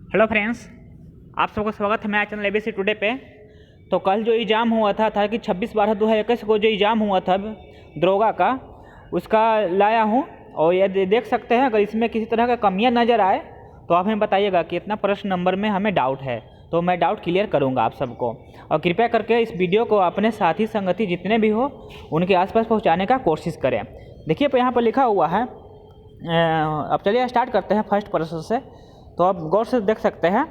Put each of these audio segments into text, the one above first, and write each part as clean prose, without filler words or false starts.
Hello friends, आप सबको स्वागत है मेरा चैनल एबीसी टुडे पे। तो कल जो एग्ज़ाम हुआ था कि 26/12/2021 को जो एग्ज़ाम हुआ था दरोगा का, उसका लाया हूँ। और ये देख सकते हैं, अगर इसमें किसी तरह का कमियां नज़र आए तो आप हमें बताइएगा कि इतना प्रश्न नंबर में हमें डाउट है, तो मैं डाउट क्लियर करूँगा आप सबको। और कृपया करके इस वीडियो को अपने साथी संगति जितने भी हो उनके आसपास पहुँचाने का कोशिश करें। देखिए यहाँ पर लिखा हुआ है, अब चलिए स्टार्ट करते हैं फर्स्ट प्रश्न से। तो आप गौर से देख सकते हैं,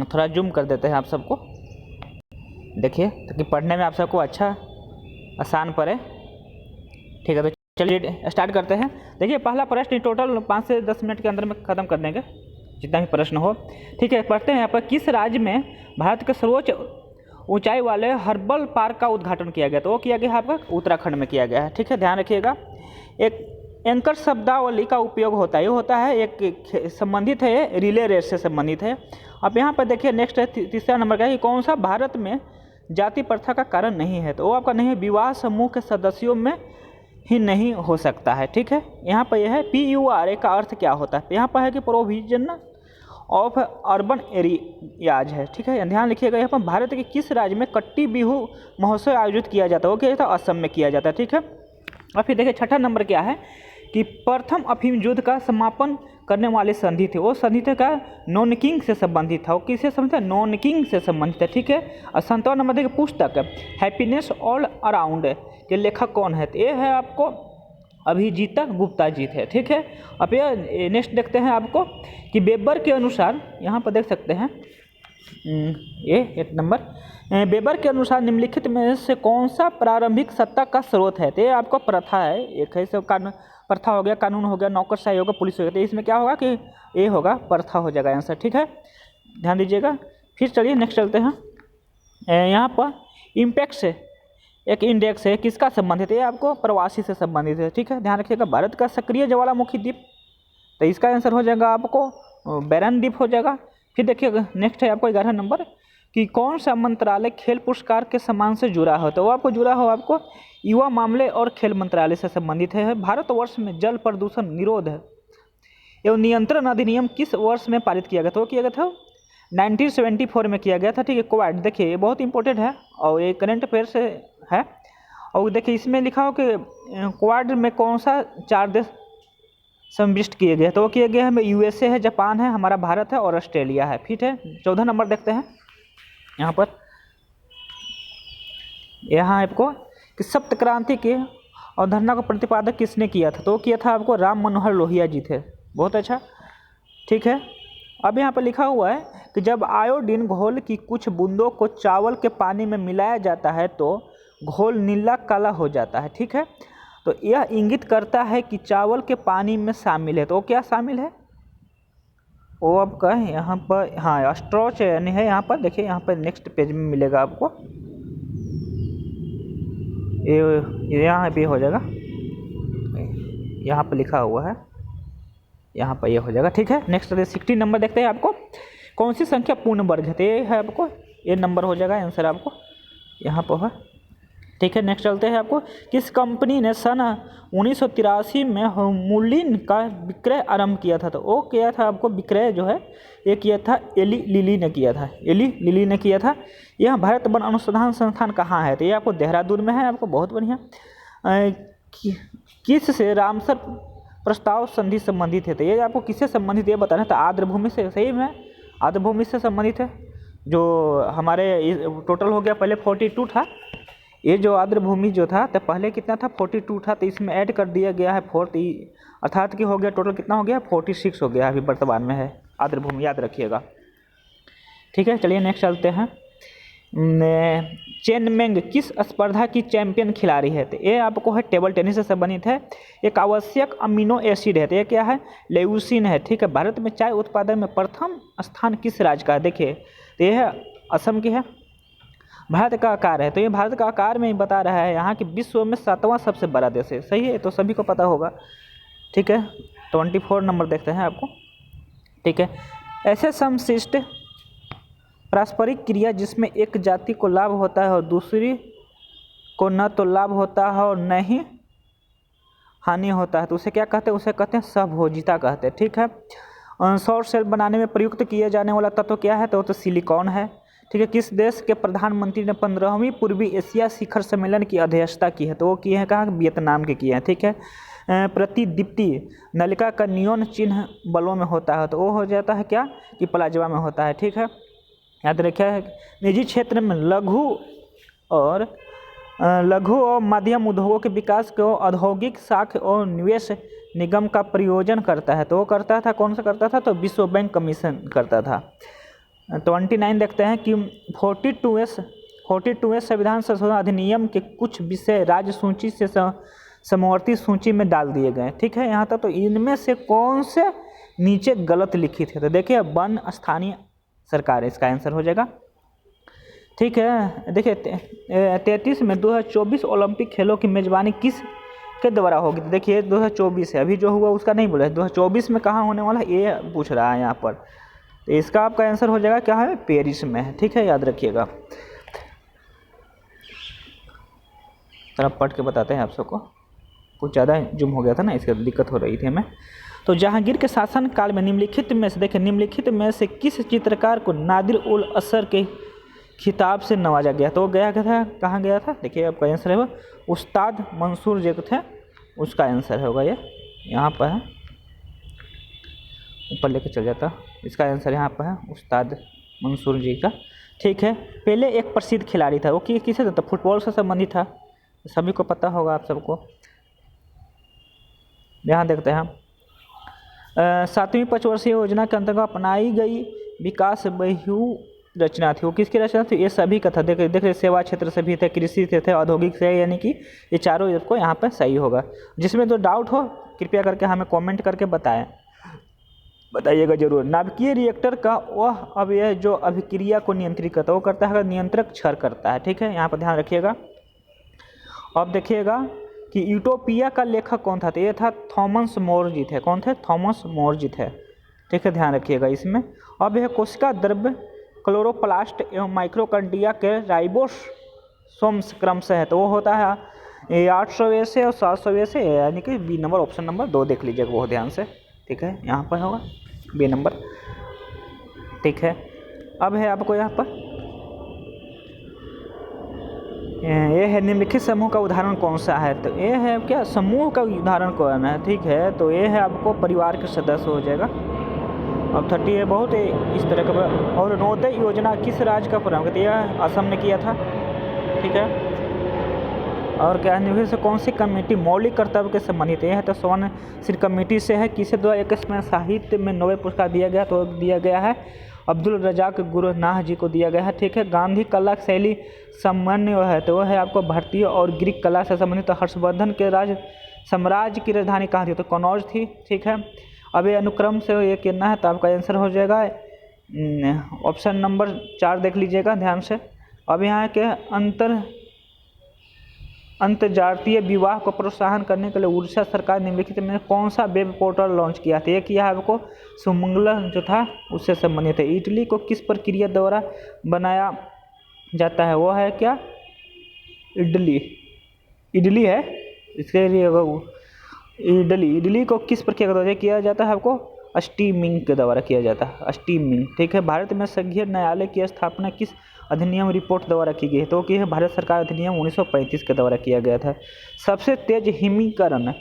थोड़ा जूम कर देते हैं आप सबको, देखिए ताकि पढ़ने में आप सबको अच्छा आसान पड़े। ठीक है, तो चलिए स्टार्ट करते हैं। देखिए पहला प्रश्न टोटल 5 से 10 मिनट के अंदर में ख़त्म कर देंगे, जितना भी प्रश्न हो। ठीक है, पढ़ते हैं यहाँ पर। किस राज्य में भारत के सर्वोच्च ऊंचाई वाले हर्बल पार्क का उद्घाटन किया गया? तो वो किया गया है आपका उत्तराखंड में किया गया है। ठीक है, ध्यान रखिएगा। एक एंकर शब्दावली का उपयोग होता है, ये होता है एक संबंधित है, ये रिले रेस से संबंधित है। अब यहाँ पर देखिए नेक्स्ट है तीसरा नंबर का, कि कौन सा भारत में जाति प्रथा का कारण नहीं है? तो वो आपका नहीं है, विवाह समूह के सदस्यों में ही नहीं हो सकता है। ठीक है, यहाँ पर यह है PURA का अर्थ क्या होता है? यहाँ पर है कि प्रोविजन ऑफ अर्बन एरियाज है। ठीक है, ध्यान लिखिएगा। यहाँ पर भारत के किस राज्य में कट्टी बिहू महोत्सव आयोजित किया जाता है? वो क्या जाता है? असम में किया जाता है। ठीक है, और फिर देखिए छठा नंबर क्या है कि प्रथम अफीम युद्ध का समापन करने वाली संधि थी, वो संधि थे का नॉनकिंग से संबंधित था। वो किससे संबंधित है? नॉनकिंग से संबंधित है। ठीक है, और 57 नंबर देखिए पुस्तक हैप्पीनेस ऑल अराउंड के लेखक कौन है? तो ये है आपको अभिजीता गुप्ता जी थे। ठीक है, अब ये नेक्स्ट देखते हैं आपको कि वेबर के अनुसार, यहाँ पर देख सकते हैं ये एक नंबर, वेबर के अनुसार निम्नलिखित में से कौन सा प्रारंभिक सत्ता का स्रोत है? तो ये आपको प्रथा है, एक है कानून, प्रथा हो गया, कानून हो गया, नौकरशाही होगा, पुलिस हो गया। तो इसमें क्या होगा कि ये होगा प्रथा हो जाएगा आंसर। ठीक है, ध्यान दीजिएगा। फिर चलिए नेक्स्ट चलते हैं। यहाँ पर इम्पैक्ट से एक इंडेक्स है, किसका संबंधित है? ये आपको प्रवासी से संबंधित है। ठीक है, ध्यान रखिएगा। भारत का सक्रिय ज्वालामुखी द्वीप, तो इसका आंसर हो जाएगा आपको बैरन द्वीप हो जाएगा। फिर देखिएगा नेक्स्ट है आपको 11 नंबर, कि कौन सा मंत्रालय खेल पुरस्कार के सम्मान से जुड़ा हो? तो वो आपको जुड़ा हो आपको युवा मामले और खेल मंत्रालय से संबंधित है। भारतवर्ष में जल प्रदूषण निरोध एवं नियंत्रण अधिनियम किस वर्ष में पारित किया गया? तो वो किया गया था 1974 में किया गया था। ठीक है, क्वाड देखिए ये बहुत इंपॉर्टेंट है और ये करंट अफेयर से है। और देखिए इसमें लिखा हो कि क्वाड में कौन सा 4 देश सम्मिलित किए गए? तो वो किए गए हैं USA है, जापान है, हमारा भारत है और ऑस्ट्रेलिया है। ठीक है, 14 नंबर देखते हैं। यहाँ पर यहाँ आपको कि सप्त क्रांति के अवधारणा का प्रतिपादक किसने किया था? तो वो किया था आपको राम मनोहर लोहिया जी थे। बहुत अच्छा। ठीक है, अब यहाँ पर लिखा हुआ है कि जब आयोडीन घोल की कुछ बूंदों को चावल के पानी में मिलाया जाता है तो घोल नीला काला हो जाता है। ठीक है, तो यह इंगित करता है कि चावल के पानी में शामिल है। तो वो क्या शामिल है? वो आपका यहाँ पर, हाँ, स्ट्रॉच यानी है। यहाँ पर देखिए, यहाँ पर नेक्स्ट पेज में मिलेगा आपको, ये यहाँ पे हो जाएगा, यहाँ पर लिखा हुआ है, यहाँ पर ये हो जाएगा। ठीक है, नेक्स्ट 60 नंबर देखते हैं। आपको कौन सी संख्या पूर्ण वर्ग है? तो ये है आपको, ये नंबर हो जाएगा आंसर आपको यहाँ पर है। ठीक है, नेक्स्ट चलते हैं। आपको किस कंपनी ने सन 1983 में होमुलिन का विक्रय आरंभ किया था? तो वो किया था आपको विक्रय जो है ये किया था एली लिली ने किया था, एली लिली ने किया था। यह भारत वन अनुसंधान संस्थान कहाँ है? तो ये आपको देहरादून में है। आपको बहुत बढ़िया। किस से रामसर प्रस्ताव संधि संबंधित है? तो ये आपको किससे संबंधित ये बताना था? आर्द्रभूमि से। सही में आर्द्रभूमि से संबंधित है। जो हमारे टोटल हो गया, पहले 42 था, ये जो आर्द्रभूमि जो था तो पहले कितना था? 42 था, तो इसमें ऐड कर दिया गया है 40, अर्थात कि हो गया टोटल कितना हो गया? 46 हो गया, अभी वर्तमान में है आर्द्रभूमि, याद रखिएगा। ठीक है, चलिए नेक्स्ट चलते हैं। चेन मेंग किस स्पर्धा की चैंपियन खिलाड़ी है? तो ये आपको है टेबल टेनिस से संबंधित है। एक आवश्यक अमीनो एसिड है, तो ये क्या है? लेयूसिन है। ठीक है, भारत में चाय उत्पादन में प्रथम स्थान किस राज्य का है? देखिए तो ये है असम की है। भारत का आकार है, तो ये भारत का आकार में बता रहा है यहाँ कि विश्व में 7वां सबसे बड़ा देश है। सही है, तो सभी को पता होगा। ठीक है, 24 नंबर देखते हैं आपको। ठीक है, ऐसे समशिष्ट पारस्परिक क्रिया जिसमें एक जाति को लाभ होता है और दूसरी को न तो लाभ होता है और न ही हानि होता है, तो उसे क्या कहते हैं? उसे कहते हैं सहभोजिता कहते हैं। ठीक है, सौर सेल बनाने में प्रयुक्त किए जाने वाला तत्व क्या है, तो सिलिकॉन है। ठीक है। किस देश के प्रधानमंत्री ने 15वीं पूर्वी एशिया शिखर सम्मेलन की अध्यक्षता की है, तो वो किए हैं कहाँ, वियतनाम के किए हैं। ठीक है। प्रतिदीप्ति नलिका का नियॉन चिन्ह बलों में होता है, तो वो हो जाता है क्या, कि प्लाज्मा में होता है। ठीक है। याद रखिए, निजी क्षेत्र में लघु और मध्यम उद्योगों के विकास को औद्योगिक साख और निवेश निगम का प्रयोजन करता है, तो वो करता था, कौन सा करता था, तो विश्व बैंक कमीशन करता था। 29 देखते हैं कि 42वें संविधान संशोधन अधिनियम के कुछ विषय राज्य सूची से समवर्ती सूची में डाल दिए गए। ठीक है। यहाँ तक तो इनमें से कौन से नीचे गलत लिखित है, तो देखिए वन स्थानीय सरकार इसका आंसर हो जाएगा। ठीक है। देखिए 33 में 2024 ओलंपिक खेलों की मेजबानी किस के द्वारा होगी, तो देखिए 2024 है, अभी जो हुआ उसका नहीं बोला है, 2024 में कहाँ होने वाला है ये पूछ रहा है यहाँ पर, तो इसका आपका आंसर हो जाएगा क्या है, पेरिस में है। ठीक है, याद रखिएगा। थोड़ा पढ़ के बताते हैं आप सबको, कुछ ज़्यादा जूम हो गया था ना, इसकी दिक्कत हो रही थी हमें। तो जहांगीर के शासन काल में निम्नलिखित में से, देखिए निम्नलिखित में से किस चित्रकार को नादिर उल असर के खिताब से नवाजा गया, तो गया था, कहाँ गया था, देखिए आपका आंसर है वो उस्ताद मंसूर जो थे, उसका आंसर होगा ये, यहाँ पर है, ऊपर लेके चल जाता, इसका आंसर यहाँ पर है उस्ताद मंसूर जी का। ठीक है। पहले एक प्रसिद्ध खिलाड़ी था, वो किसे था, फुटबॉल से संबंधित था, सभी को पता होगा आप सबको। यहाँ देखते हैं 7वीं पंचवर्षीय योजना के अंतर्गत अपनाई गई विकास बहु रचना थी, वो किसकी रचना थी, ये सभी का था। देख सेवा क्षेत्र से भी थे, कृषि से थे, औद्योगिक से, यानी कि ये चारों इसको यहाँ पर सही होगा। जिसमें तो डाउट हो कृपया करके हमें कमेंट करके बताइएगा जरूर। नाभिकीय रिएक्टर का वह अब यह जो अभिक्रिया को नियंत्रित करता है, वो करता है नियंत्रक क्षय करता है। ठीक है, यहाँ पर ध्यान रखिएगा। अब देखिएगा कि यूटोपिया का लेखक कौन था, तो ये था थॉमस मोर जी थे। कौन थे, थॉमस मोर जी थे। ठीक है, ध्यान रखिएगा इसमें। अब यह कोशिका द्रव्य क्लोरोप्लास्ट एवं माइक्रोकंडिया के राइबोसोम क्रम से है, तो वो होता है 800 से और 700 से, यानी कि बी नंबर, ऑप्शन नंबर 2 देख लीजिएगा बहुत ध्यान से। ठीक है, यहाँ पर होगा बी नंबर। ठीक है। अब है आपको यहाँ पर ये है निम्नलिखित समूह का उदाहरण कौन सा है, तो ये है क्या, समूह का उदाहरण कौन है। ठीक है, तो ये है आपको परिवार के सदस्य हो जाएगा। अब 30 है, बहुत इस तरह का। और नवोदय योजना किस राज्य का प्रोग्राम करती है, असम ने किया था। ठीक है। और क्या है, से कौन सी कमेटी मौलिक कर्तव्य के संबंधित है, तो स्वर्ण श्री कमेटी से है। किसे 2021 में साहित्य में नोबेल पुरस्कार दिया गया, तो दिया गया है अब्दुल रजाक गुरनाह जी को दिया गया है। ठीक है। गांधी कला शैली समन्वय है, तो वह है आपको भारतीय और ग्रीक कला से संबंधित। तो हर्षवर्धन के साम्राज्य की राजधानी कहाँ थी, तो कनौज थी। ठीक है। अब ये अनुक्रम से ये कहना है, तो आपका आंसर हो जाएगा ऑप्शन नंबर 4 देख लीजिएगा ध्यान से। अब यहाँ के अंतर्जातीय विवाह को प्रोत्साहन करने के लिए उड़ीसा सरकार निम्नलिखित में कौन सा वेब पोर्टल लॉन्च किया था, ये किया है आपको सुमंगला जो था उससे संबंधित है। इडली को किस प्रक्रिया द्वारा बनाया जाता है, वो है क्या, इडली है, इसके लिए इडली को किस प्रक्रिया द्वारा किया जाता है, आपको स्टीमिंग के द्वारा किया जाता है, स्टीमिंग। ठीक है। भारत में संघीय न्यायालय की स्थापना किस अधिनियम रिपोर्ट द्वारा की गई है, तो कि है भारत सरकार अधिनियम 1935 के द्वारा किया गया था। सबसे तेज हिमीकरण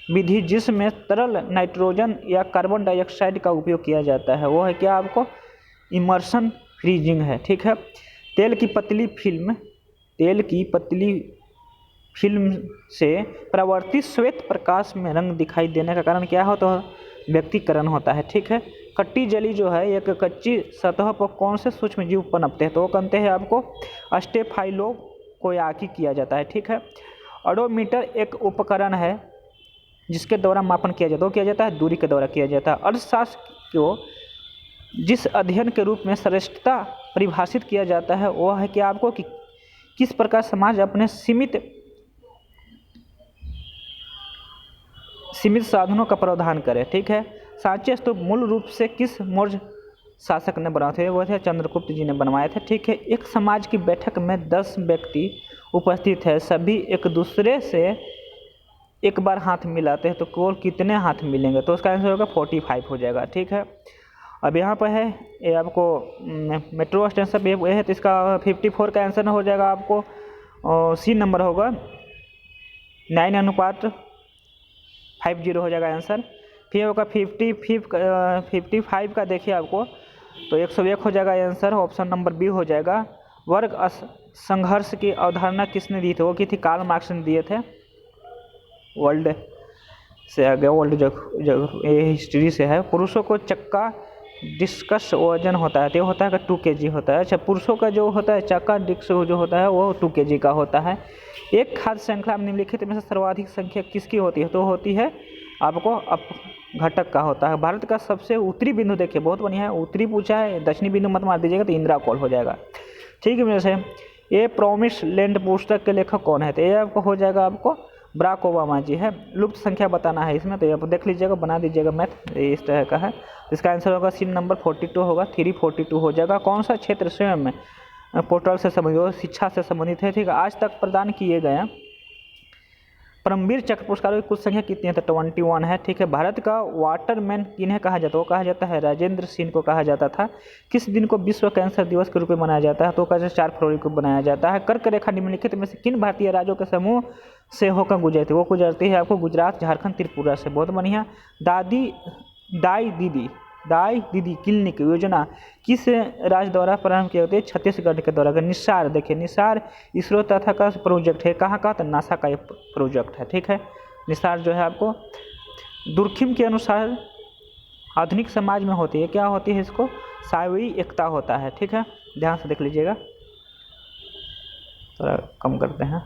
विधि जिसमें तरल नाइट्रोजन या कार्बन डाइऑक्साइड का उपयोग किया जाता है, वो है क्या, आपको इमर्शन फ्रीजिंग है। ठीक है। तेल की पतली फिल्म से परावर्तित श्वेत प्रकाश में रंग दिखाई देने का कारण क्या हो, तो व्यक्तिकरण होता है। ठीक है। कट्टी जली जो है, एक कच्ची सतह पर कौन से सूक्ष्म जीव पनपते हैं, तो वो कहते हैं आपको स्टेफाइलोकोयाकी किया जाता है। ठीक है। ओडोमीटर एक उपकरण है जिसके द्वारा मापन किया जाता है, वो किया जाता है दूरी के द्वारा किया जाता है। अर्थशास्त्र को जिस अध्ययन के रूप में श्रेष्ठता परिभाषित किया जाता है, वो है कि आपको कि किस प्रकार समाज अपने सीमित साधनों का प्रावधान करे। ठीक है। सांची स्तूप मूल रूप से किस मौर्य शासक ने बनाए थे, वो थे चंद्रगुप्त जी ने बनवाए थे। ठीक है। एक समाज की बैठक में 10 व्यक्ति उपस्थित है, सभी एक दूसरे से एक बार हाथ मिलाते हैं तो कुल कितने हाथ मिलेंगे, तो उसका आंसर होगा 45 हो जाएगा। ठीक है, अब यहाँ पर है ये आपको मेट्रो स्टेशन पे ये है, तो इसका 54 का आंसर हो जाएगा आपको, और सी नंबर होगा 9:50 हो जाएगा आंसर। फिर होगा 55 का देखिए आपको, तो 101 हो जाएगा आंसर, ऑप्शन नंबर बी हो जाएगा। वर्ग संघर्ष की अवधारणा किसने दी थी, वो की थी कार्ल मार्क्स ने दिए थे। वर्ल्ड से आ गया, वर्ल्ड जग ये हिस्ट्री से है। पुरुषों को चक्का डिस्कस वजन होता है, तो होता है 2 kg होता है। अच्छा, पुरुषों का जो होता है चक्का डिस्क जो होता है वो 2 kg का होता है। एक खाद्य श्रृंखला में निम्नलिखित में से सर्वाधिक संख्या किसकी होती है, तो होती है आपको घटक का होता है। भारत का सबसे उत्तरी बिंदु देखिए, बहुत बढ़िया है, उत्तरी पूछा है, दक्षिणी बिंदु मत मार दीजिएगा तो इंदिरा कॉल हो जाएगा। ठीक है, मेरे से ये प्रॉमिस लैंड पुस्तक के लेखक कौन है, तो ये आपको हो जाएगा आपको बराक ओबामा जी है। लुप्त संख्या बताना है इसमें, तो ये आप देख लीजिएगा, बना दीजिएगा मैथ, इस तरह का है। इसका आंसर होगा सी नंबर 42 होगा, 342 हो जाएगा। कौन सा क्षेत्र स्वयं पोर्टल से संबंधित, शिक्षा से संबंधित है। ठीक है, आज तक प्रदान किए गए परमवीर चक्र पुरस्कारों की कुल संख्या कितनी है, तो 21 है। ठीक है, भारत का वाटरमैन किन्हें कहा जाता है, वो कहा जाता है राजेंद्र सिंह को कहा जाता था। किस दिन को विश्व कैंसर दिवस के रूप में मनाया जाता है, तो कहा 4 फरवरी को बनाया जाता है। कर्क रेखा निम्नलिखित में से किन भारतीय राज्यों के समूह से होकर गुजरती है, वो गुजरती है आपको गुजरात, झारखंड, त्रिपुरा से। बहुत बढ़िया। दाई दीदी क्लिनिक योजना किस राज्य द्वारा प्रारंभ किया जाता है, छत्तीसगढ़ के द्वारा। निसार देखिए, निसार इसरो तथा का प्रोजेक्ट है, कहाँ का, तो नासा का प्रोजेक्ट है। ठीक है, निसार जो है आपको दुर्खिम के अनुसार आधुनिक समाज में होती है, क्या होती है, इसको सावयी एकता होता है। ठीक है, ध्यान से देख लीजिएगा, थोड़ा कम करते हैं।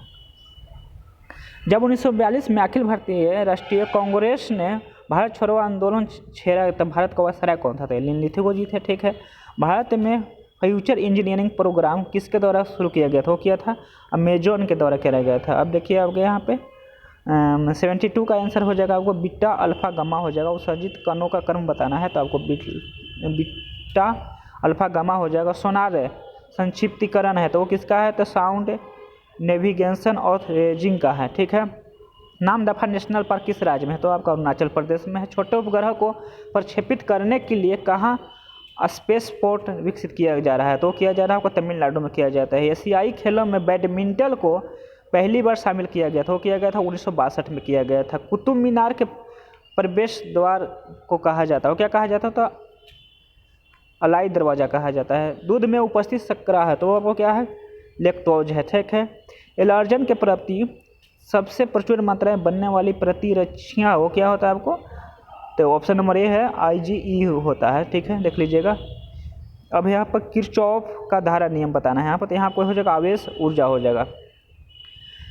जब 1942 में अखिल भारतीय राष्ट्रीय कांग्रेस ने भारत छोड़ो आंदोलन छेड़ा, तब भारत का वायसराय कौन था, तो लिथिगो जी थे। ठीक है, भारत में फ्यूचर इंजीनियरिंग प्रोग्राम किसके द्वारा शुरू किया गया था, वो किया था अमेजोन के द्वारा किया गया था। अब देखिए आपके यहाँ पे 72 का आंसर हो जाएगा आपको बीटा अल्फा गामा हो जाएगा। उत्सर्जित कणों का क्रम बताना है, तो आपको बीटा अल्फा गामा हो जाएगा। सोनार संक्षिप्तीकरण है, तो वो किसका है, तो साउंड नेविगेशन और रेजिंग का है। ठीक है, नामदफा नेशनल पार्क किस राज्य में है, तो आपका अरुणाचल प्रदेश में है। छोटे उपग्रह को प्रक्षेपित करने के लिए कहाँ स्पेस पोर्ट विकसित किया जा रहा है, तो किया जा रहा है आपको तमिलनाडु में किया जाता है। एशियाई खेलों में बैडमिंटन को पहली बार शामिल किया गया था, वो किया गया था 1962 में किया गया था। कुतुब मीनार के प्रवेश द्वार को कहा जाता है, वो क्या कहा जाता है, तो अलाई दरवाज़ा कहा जाता है। दूध में उपस्थित शर्करा है, तो वो क्या है, लैक्टोज है। ठीक है, एलर्जन के प्रति सबसे प्रचुर मात्रा में बनने वाली प्रतिरक्षियाँ, वो क्या होता है आपको, तो ऑप्शन नंबर ए है IgE होता है। ठीक है, देख लीजिएगा। अब यहाँ पर किरचॉफ का धारा नियम बताना है यहाँ पर, तो यहाँ पर हो जाएगा आवेश ऊर्जा हो जाएगा।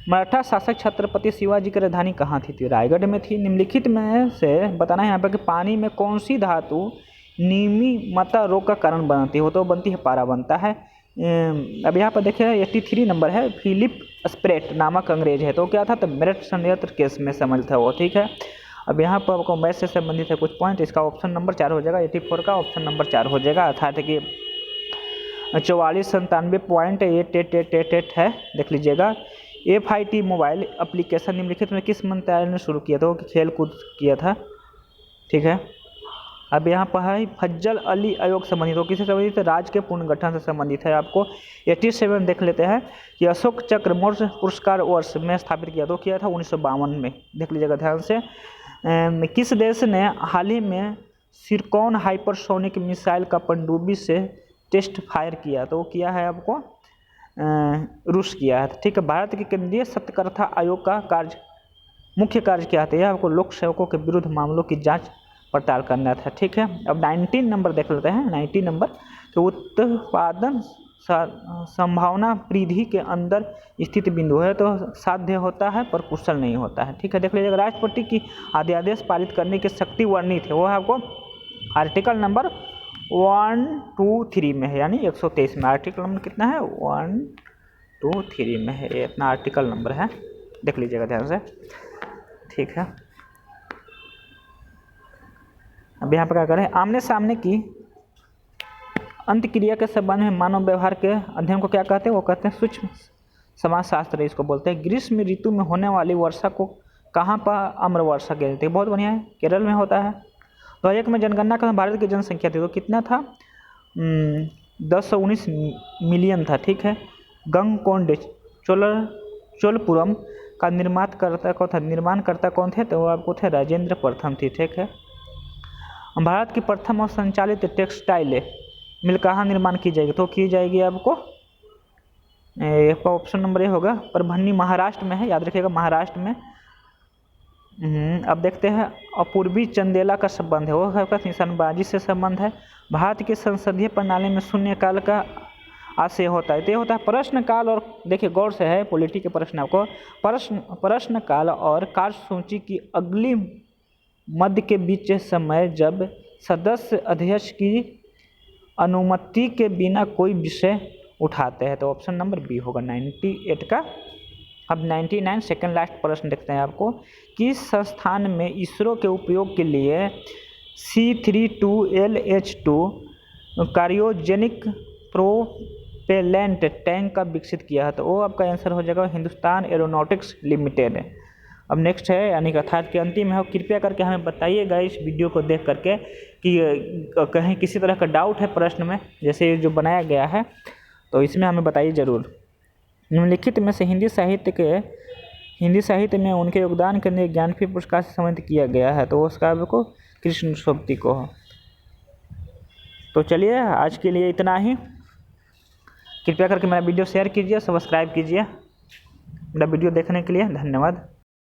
मराठा शासक छत्रपति शिवाजी की राजधानी कहाँ थी, रायगढ़ में थी। निम्नलिखित में से बताना है यहाँ पर कि पानी में कौन सी धातु नियमितता रोग का कारण बनती है, वो तो बनती है पारा बनता है। अब यहाँ पर देखिए 83 नंबर है, फिलिप स्प्रेट नामक अंग्रेज है, तो क्या था, तो मेरठ षड्यंत्र केस में शामिल था वो। ठीक है, अब यहाँ पर आपको मैथ से संबंधित है कुछ पॉइंट, इसका ऑप्शन नंबर 4 हो जाएगा। 84 का ऑप्शन नंबर 4 हो जाएगा, अर्थात कि 4497.8 है, देख लीजिएगा। FIT मोबाइल एप्लीकेशन निम्नलिखित में किस मंत्रालय ने शुरू किया था, वो खेल कूद किया था। ठीक है, अब यहाँ पर है फज्जल अली आयोग संबंधित, हो किससे संबंधित है, राज्य के पुनर्गठन से संबंधित है। आपको 87 देख लेते हैं कि अशोक चक्र मौर्य पुरस्कार वर्ष में स्थापित किया, तो किया था 1952 में, देख लीजिएगा ध्यान से। किस देश ने हाल ही में सिरकॉन हाइपरसोनिक मिसाइल का पनडुब्बी से टेस्ट फायर किया, तो वो किया है आपको रूस किया है। ठीक है, भारत के केंद्रीय सत्कर्ता आयोग का मुख्य कार्य क्या था, यह आपको लोक सेवकों के विरुद्ध मामलों की जाँच पड़ताल करना था। ठीक है, अब 19 नंबर देख लेते हैं। 19 नंबर, तो उत्पादन संभावना परिधि के अंदर स्थित बिंदु है, तो साध्य होता है पर कुशल नहीं होता है। ठीक है, देख लीजिएगा। राष्ट्रपति की अध्यादेश पारित करने की शक्ति वर्णित है, वो है आपको आर्टिकल नंबर 123 में है, यानी 123 में। आर्टिकल नंबर कितना है, 123 में है, ये इतना आर्टिकल नंबर है, देख लीजिएगा ध्यान से। ठीक है, अब यहाँ पर क्या करें, आमने सामने की अंतक्रिया के संबंध में मानव व्यवहार के अध्ययन को क्या कहते हैं, वो कहते हैं सूक्ष्म समाजशास्त्र, इसको बोलते हैं। ग्रीष्म ऋतु में होने वाली वर्षा को कहाँ पर अम्रवर्षा गिरती है? बहुत बढ़िया है, केरल में होता है। 2001 में जनगणना का भारत की जनसंख्या थी तो कितना था? 1019 मिलियन था, ठीक है। गंगकोंड चोलपुरम का निर्माणकर्ता कौन थे? तो वो आपको थे राजेंद्र प्रथम थी, ठीक है। भारत की प्रथम और संचालित टेक्सटाइल मिल कहाँ निर्माण की जाएगी? तो की जाएगी आपको ऑप्शन नंबर ए होगा परभनी, महाराष्ट्र में है, याद रखिएगा महाराष्ट्र में। अब देखते हैं अपूर्वी चंदेला का संबंध है, वो है निशानबाजी से संबंध है। भारत की संसदीय प्रणाली में शून्यकाल का आशय होता है, तो ये होता है प्रश्नकाल। और देखिए गौर से है पॉलिटी के प्रश्न आपको, प्रश्नकाल और कार्यसूची की अगली मध्य के बीच समय जब सदस्य अध्यक्ष की अनुमति के बिना कोई विषय उठाते हैं, तो ऑप्शन नंबर बी होगा 98 का। अब 99 सेकेंड लास्ट प्रश्न देखते हैं आपको, किस संस्थान में इसरो के उपयोग के लिए C32LH2 क्रायोजेनिक प्रोपेलेंट टैंक का विकसित किया है? तो वो आपका आंसर हो जाएगा हिंदुस्तान एरोनॉटिक्स लिमिटेड। अब नेक्स्ट है यानी कि अर्थात के अंतिम है, कृपया करके हमें बताइएगा इस वीडियो को देख करके कि कहीं किसी तरह का डाउट है प्रश्न में, जैसे जो बनाया गया है तो इसमें हमें बताइए ज़रूर। निम्नलिखित में से हिंदी साहित्य में उनके योगदान के लिए ज्ञानपीठ पुरस्कार से सम्मानित किया गया है, तो उसका आपको कृष्ण सोबती को हो। तो चलिए आज के लिए इतना ही। कृपया करके मेरा वीडियो शेयर कीजिए, सब्सक्राइब कीजिए। मेरा वीडियो देखने के लिए धन्यवाद।